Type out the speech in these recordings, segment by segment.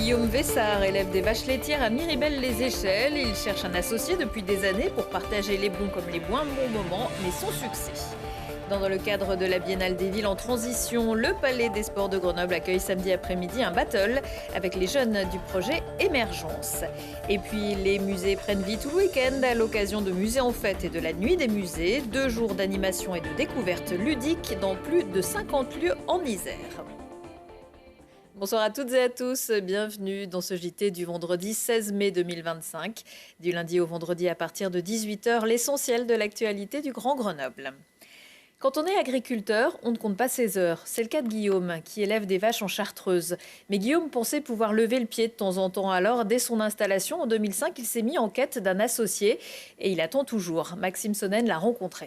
Guillaume Vessard, élève des vaches laitières à Miribel-les-Échelles. Il cherche un associé depuis des années pour partager les bons comme les moins bons moments, mais sans succès. Dans le cadre de la Biennale des villes en transition, le Palais des Sports de Grenoble accueille samedi après-midi un battle avec les jeunes du projet Émergence. Et puis les musées prennent vie tout le week-end à l'occasion de Musées en Fête et de la Nuit des musées. 2 jours d'animation et de découvertes ludiques dans plus de 50 lieux en Isère. Bonsoir à toutes et à tous, bienvenue dans ce JT du vendredi 16 mai 2025. Du lundi au vendredi à partir de 18h, l'essentiel de l'actualité du Grand Grenoble. Quand on est agriculteur, on ne compte pas ses heures. C'est le cas de Guillaume, qui élève des vaches en Chartreuse. Mais Guillaume pensait pouvoir lever le pied de temps en temps. Alors, dès son installation en 2005, il s'est mis en quête d'un associé. Et il attend toujours. Maxime Sonnen l'a rencontré.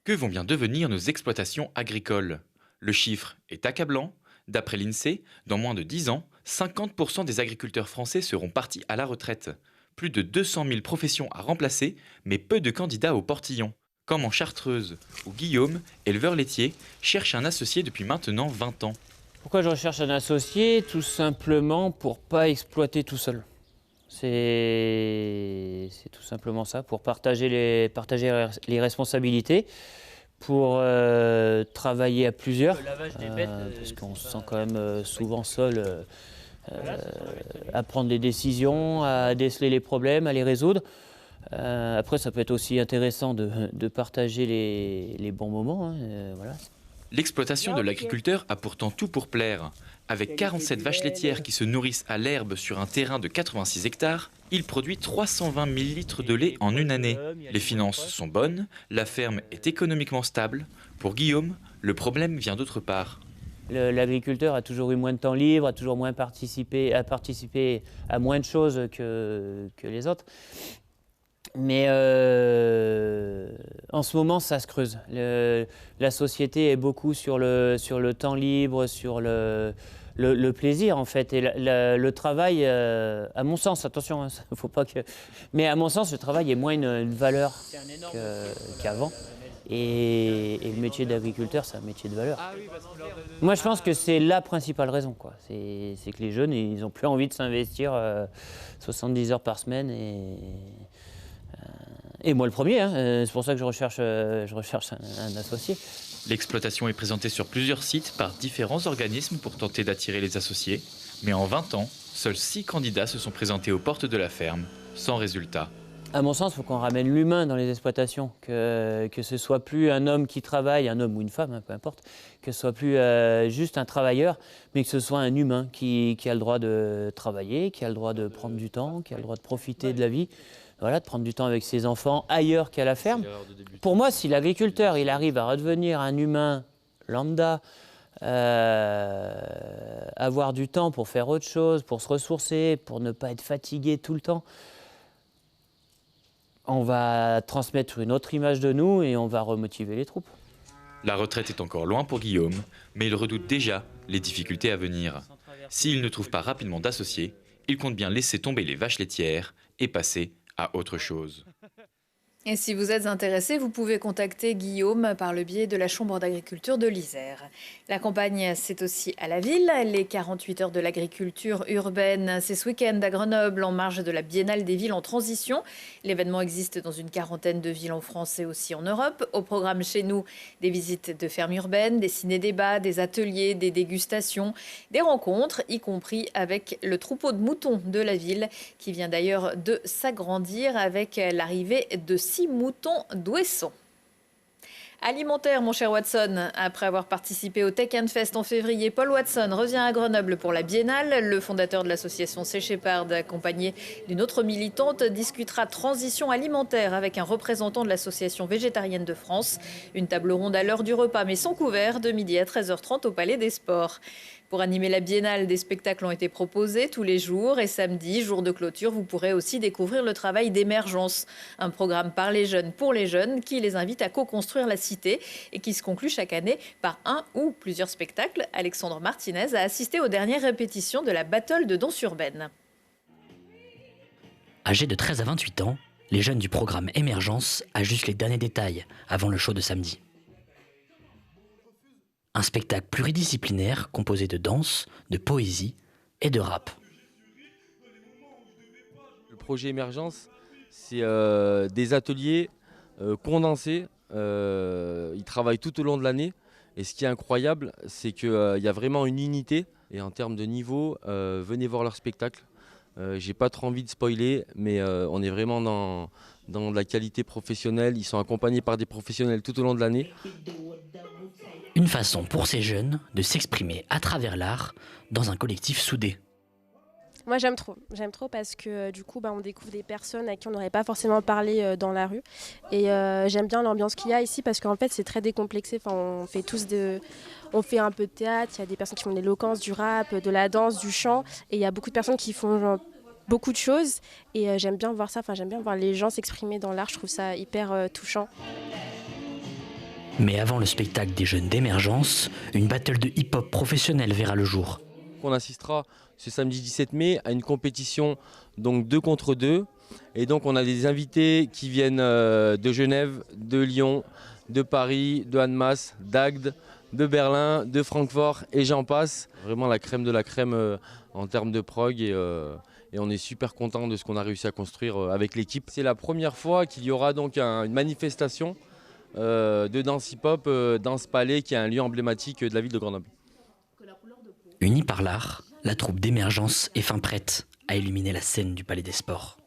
Que vont bien devenir nos exploitations agricoles ? Le chiffre est accablant. D'après l'INSEE, dans moins de 10 ans, 50% des agriculteurs français seront partis à la retraite. Plus de 200 000 professions à remplacer, mais peu de candidats au portillon. Comme en Chartreuse, où Guillaume, éleveur laitier, cherche un associé depuis maintenant 20 ans. Pourquoi je recherche un associé ? Tout simplement pour ne pas exploiter tout seul. C'est tout simplement ça, pour partager les responsabilités, pour travailler à plusieurs, parce qu'on se sent quand même souvent seul à prendre des décisions, à déceler les problèmes, à les résoudre. Après, ça peut être aussi intéressant de partager les bons moments. Voilà. L'exploitation de l'agriculteur a pourtant tout pour plaire. Avec 47 vaches laitières qui se nourrissent à l'herbe sur un terrain de 86 hectares, il produit 320 000 litres de lait en une année. Les finances sont bonnes, la ferme est économiquement stable. Pour Guillaume, le problème vient d'autre part. L'agriculteur a toujours eu moins de temps libre, a toujours moins participé à moins de choses que les autres. Mais en ce moment, ça se creuse. La société est beaucoup sur le temps libre, sur le plaisir, en fait. Et le travail, à mon sens, attention, hein, faut pas que... Mais à mon sens, le travail est moins une valeur qu'avant. Et le métier d'agriculteur, c'est un métier de valeur. Moi, je pense que c'est la principale raison, quoi. C'est que les jeunes, ils n'ont plus envie de s'investir 70 heures par semaine et moi le premier, hein. C'est pour ça que je recherche un associé. L'exploitation est présentée sur plusieurs sites par différents organismes pour tenter d'attirer les associés. Mais en 20 ans, seuls 6 candidats se sont présentés aux portes de la ferme, sans résultat. À mon sens, il faut qu'on ramène l'humain dans les exploitations, que ce soit plus un homme qui travaille, un homme ou une femme, hein, peu importe, que ce soit plus juste un travailleur, mais que ce soit un humain qui a le droit de travailler, qui a le droit de prendre du temps, qui a le droit de profiter de la vie. Voilà, de prendre du temps avec ses enfants ailleurs qu'à la ferme. Pour moi, si l'agriculteur il arrive à redevenir un humain lambda, avoir du temps pour faire autre chose, pour se ressourcer, pour ne pas être fatigué tout le temps, on va transmettre une autre image de nous et on va remotiver les troupes. La retraite est encore loin pour Guillaume, mais il redoute déjà les difficultés à venir. S'il ne trouve pas rapidement d'associé, il compte bien laisser tomber les vaches laitières et passer à autre chose. Et si vous êtes intéressé, vous pouvez contacter Guillaume par le biais de la Chambre d'agriculture de l'Isère. La campagne, c'est aussi à la ville. Les 48 heures de l'agriculture urbaine, c'est ce week-end à Grenoble, en marge de la Biennale des villes en transition. L'événement existe dans une quarantaine de villes en France et aussi en Europe. Au programme chez nous, des visites de fermes urbaines, des ciné-débats, des ateliers, des dégustations, des rencontres, y compris avec le troupeau de moutons de la ville, qui vient d'ailleurs de s'agrandir avec l'arrivée de 6 moutons d'Ouessant. Alimentaire, mon cher Watson. Après avoir participé au Tech and Fest en février, Paul Watson revient à Grenoble pour la Biennale. Le fondateur de l'association Sea Shepherd, accompagné d'une autre militante, discutera transition alimentaire avec un représentant de l'association végétarienne de France. Une table ronde à l'heure du repas, mais sans couvert, de midi à 13h30 au Palais des Sports. Pour animer la Biennale, des spectacles ont été proposés tous les jours et samedi, jour de clôture, vous pourrez aussi découvrir le travail d'Émergence, un programme par les jeunes pour les jeunes qui les invite à co-construire la cité et qui se conclut chaque année par un ou plusieurs spectacles. Alexandre Martinez a assisté aux dernières répétitions de la Battle de danse urbaine. Âgés de 13 à 28 ans, les jeunes du programme Émergence ajustent les derniers détails avant le show de samedi. Un spectacle pluridisciplinaire composé de danse, de poésie et de rap. projet Émergence, c'est des ateliers condensés. Ils travaillent tout au long de l'année. Et ce qui est incroyable, c'est qu'il y a vraiment une unité. Et en termes de niveau, venez voir leur spectacle. J'ai pas trop envie de spoiler, mais on est vraiment dans la qualité professionnelle. Ils sont accompagnés par des professionnels tout au long de l'année. Une façon pour ces jeunes de s'exprimer à travers l'art dans un collectif soudé. Moi j'aime trop parce que du coup on découvre des personnes à qui on n'aurait pas forcément parlé dans la rue et j'aime bien l'ambiance qu'il y a ici parce qu'en fait c'est très décomplexé, on fait un peu de théâtre, il y a des personnes qui font de l'éloquence, du rap, de la danse, du chant et il y a beaucoup de personnes qui font beaucoup de choses et j'aime bien voir ça, j'aime bien voir les gens s'exprimer dans l'art, je trouve ça hyper touchant. Mais avant le spectacle des jeunes d'Émergence, une battle de hip-hop professionnelle verra le jour. On assistera ce samedi 17 mai à une compétition donc 2 contre 2 et donc on a des invités qui viennent de Genève, de Lyon, de Paris, de Annemasse, d'Agde, de Berlin, de Francfort et j'en passe. Vraiment la crème de la crème en termes de prog et on est super content de ce qu'on a réussi à construire avec l'équipe. C'est la première fois qu'il y aura donc une manifestation de danse hip-hop, Danse Palais, qui est un lieu emblématique de la ville de Grenoble. Unis par l'art, la troupe d'Émergence est fin prête à illuminer la scène du Palais des Sports.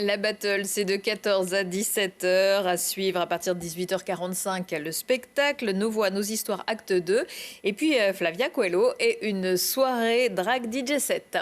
La battle, c'est de 14 à 17h, à suivre à partir de 18h45 le spectacle Nos voix, nos histoires, acte 2. Et puis Flavia Coelho et une soirée drag DJ set.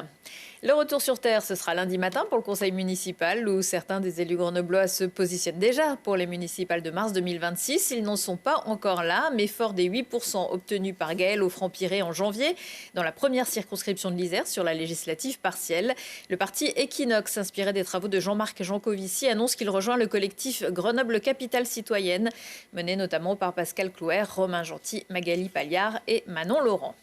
Le retour sur Terre, ce sera lundi matin pour le conseil municipal où certains des élus grenoblois se positionnent déjà pour les municipales de mars 2026. Ils n'en sont pas encore là, mais fort des 8% obtenus par Gaël au Franc-Piré en janvier, dans la première circonscription de l'Isère sur la législative partielle. Le parti Equinox, inspiré des travaux de Jean-Marc Jancovici, annonce qu'il rejoint le collectif Grenoble Capitale Citoyenne, mené notamment par Pascal Clouer, Romain Gentil, Magali Pagliard et Manon Laurent.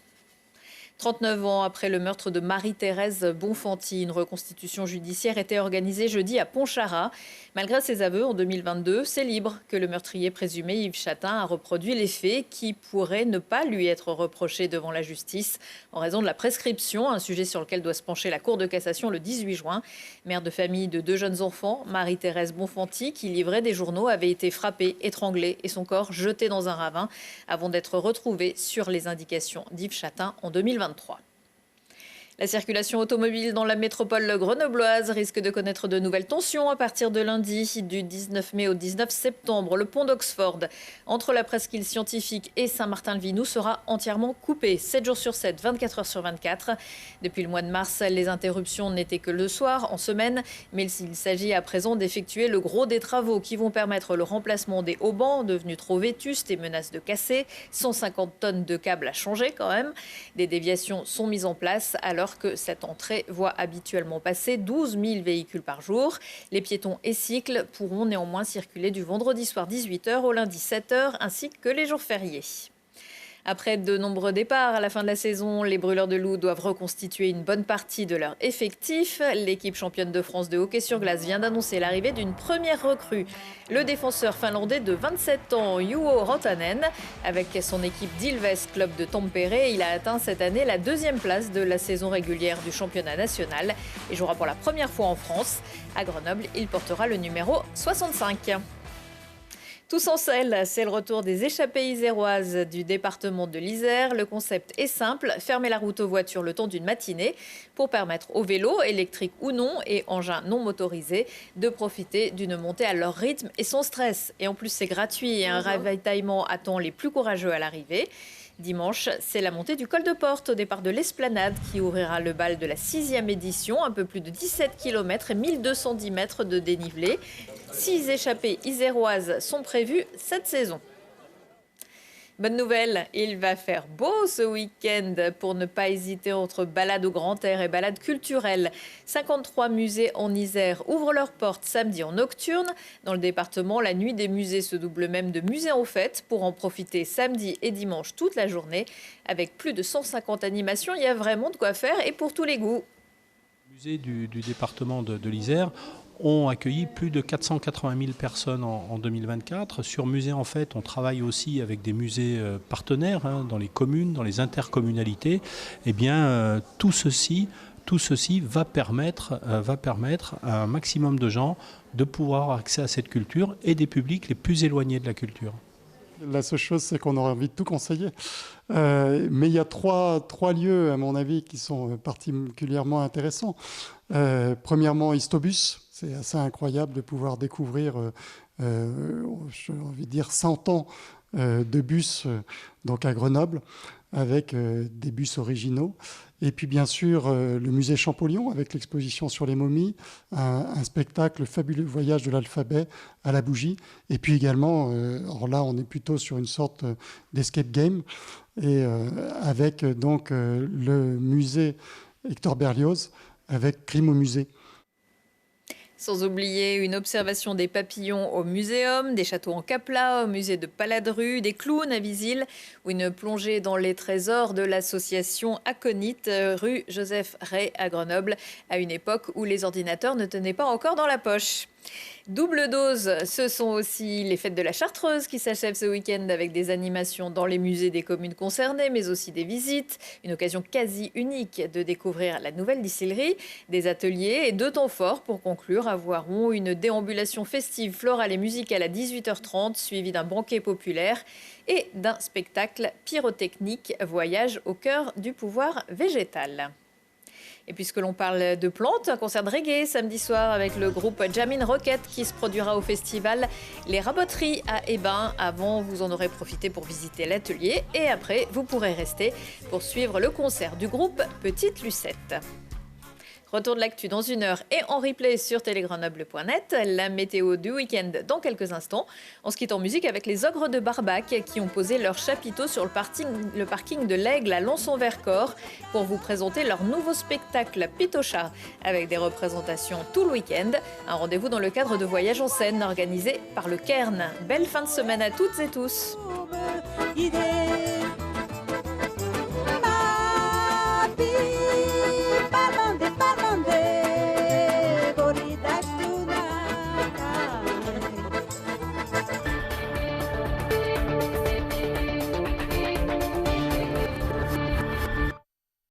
39 ans après le meurtre de Marie-Thérèse Bonfanti, une reconstitution judiciaire était organisée jeudi à Pontcharrat. Malgré ses aveux en 2022, c'est libre que le meurtrier présumé Yves Chatin a reproduit les faits qui pourraient ne pas lui être reprochés devant la justice en raison de la prescription, un sujet sur lequel doit se pencher la Cour de cassation le 18 juin. Mère de famille de 2 jeunes enfants, Marie-Thérèse Bonfanti, qui livrait des journaux, avait été frappée, étranglée et son corps jeté dans un ravin avant d'être retrouvée sur les indications d'Yves Chatin en 2023. La circulation automobile dans la métropole grenobloise risque de connaître de nouvelles tensions à partir de lundi, du 19 mai au 19 septembre. Le pont d'Oxford, entre la presqu'île scientifique et Saint-Martin-le-Vinoux, sera entièrement coupé, 7 jours sur 7, 24 heures sur 24. Depuis le mois de mars, les interruptions n'étaient que le soir, en semaine, mais il s'agit à présent d'effectuer le gros des travaux qui vont permettre le remplacement des haubans, devenus trop vétustes et menacent de casser. 150 tonnes de câbles à changer quand même. Des déviations sont mises en place alors que cette entrée voit habituellement passer 12 000 véhicules par jour. Les piétons et cycles pourront néanmoins circuler du vendredi soir 18h au lundi 7h ainsi que les jours fériés. Après de nombreux départs à la fin de la saison, les Brûleurs de Loup doivent reconstituer une bonne partie de leur effectif. L'équipe championne de France de hockey sur glace vient d'annoncer l'arrivée d'une première recrue. Le défenseur finlandais de 27 ans, Juho Rantanen, avec son équipe d'Ilves Club de Tampere, il a atteint cette année la 2e place de la saison régulière du championnat national et jouera pour la première fois en France. À Grenoble, il portera le numéro 65. Tous en selle, c'est le retour des échappées iséroises du département de l'Isère. Le concept est simple, fermer la route aux voitures le temps d'une matinée pour permettre aux vélos, électriques ou non, et engins non motorisés, de profiter d'une montée à leur rythme et sans stress. Et en plus, c'est gratuit et un ravitaillement attend les plus courageux à l'arrivée. Dimanche, c'est la montée du col de Porte au départ de l'Esplanade qui ouvrira le bal de la 6e édition, un peu plus de 17 km et 1210 mètres de dénivelé. 6 échappées iséroises sont prévues cette saison. Bonne nouvelle, il va faire beau ce week-end pour ne pas hésiter entre balade au grand air et balade culturelle. 53 musées en Isère ouvrent leurs portes samedi en nocturne. Dans le département, la nuit des musées se double même de musées en fête pour en profiter samedi et dimanche toute la journée. Avec plus de 150 animations, il y a vraiment de quoi faire et pour tous les goûts. Les musées du département de l'Isère ont accueilli plus de 480 000 personnes en 2024. Sur Musées en Fête, on travaille aussi avec des musées partenaires dans les communes, dans les intercommunalités. Eh bien, tout ceci tout ceci va permettre à un maximum de gens de pouvoir avoir accès à cette culture et des publics les plus éloignés de la culture. La seule chose, c'est qu'on aurait envie de tout conseiller. Mais il y a trois lieux, à mon avis, qui sont particulièrement intéressants. Premièrement, Histobus. C'est assez incroyable de pouvoir découvrir, j'ai envie de dire, 100 ans de bus donc à Grenoble, avec des bus originaux. Et puis bien sûr le musée Champollion avec l'exposition sur les momies, un spectacle fabuleux, voyage de l'alphabet à la bougie. Et puis également, alors là on est plutôt sur une sorte d'escape game, et avec donc le musée Hector Berlioz avec Crime au musée. Sans oublier une observation des papillons au muséum, des châteaux en Capla, au musée de Paladru, des clowns à Visil, ou une plongée dans les trésors de l'association Aconite, rue Joseph Ray à Grenoble, à une époque où les ordinateurs ne tenaient pas encore dans la poche. Double dose, ce sont aussi les fêtes de la Chartreuse qui s'achèvent ce week-end avec des animations dans les musées des communes concernées, mais aussi des visites, une occasion quasi unique de découvrir la nouvelle distillerie, des ateliers et 2 temps forts pour conclure à Voiron, une déambulation festive florale et musicale à 18h30 suivie d'un banquet populaire et d'un spectacle pyrotechnique, voyage au cœur du pouvoir végétal. Et puisque l'on parle de plantes, un concert de reggae samedi soir avec le groupe Jamin Rocket qui se produira au festival Les Raboteries à Hébin. Avant, vous en aurez profité pour visiter l'atelier et après, vous pourrez rester pour suivre le concert du groupe Petite Lucette. Retour de l'actu dans 1 heure et en replay sur télégrenoble.net. La météo du week-end dans quelques instants. On se quitte en musique avec les Ogres de Barbac qui ont posé leur chapiteau sur le parking de l'Aigle à Lançon-Vercors pour vous présenter leur nouveau spectacle Pitocha avec des représentations tout le week-end. Un rendez-vous dans le cadre de Voyage en scène organisé par le Cairn. Belle fin de semaine à toutes et tous.